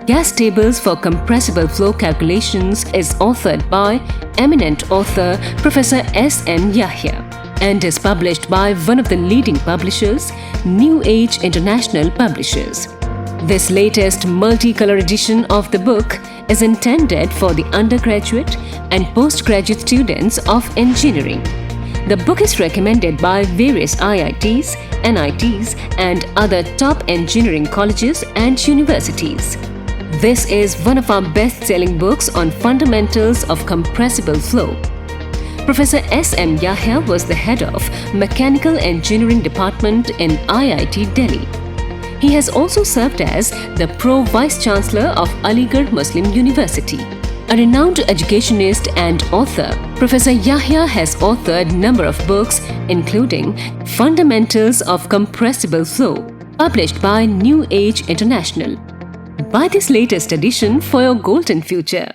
Gas Tables for Compressible Flow Calculations is authored by eminent author Professor M Yahya and is published by one of the leading publishers, New Age International Publishers. This latest multicolor edition of the book is intended for the undergraduate and postgraduate students of engineering. The book is recommended by various IITs, NITs, and other top engineering colleges and universities. This is one of our best-selling books on fundamentals of compressible flow. Professor M Yahya was the head of Mechanical Engineering Department in IIT Delhi. He has also served as the Pro-Vice Chancellor of Aligarh Muslim University. A renowned educationist and author, Professor Yahya has authored a number of books including Fundamentals of Compressible Flow, published by New Age International. Buy this latest edition for your golden future.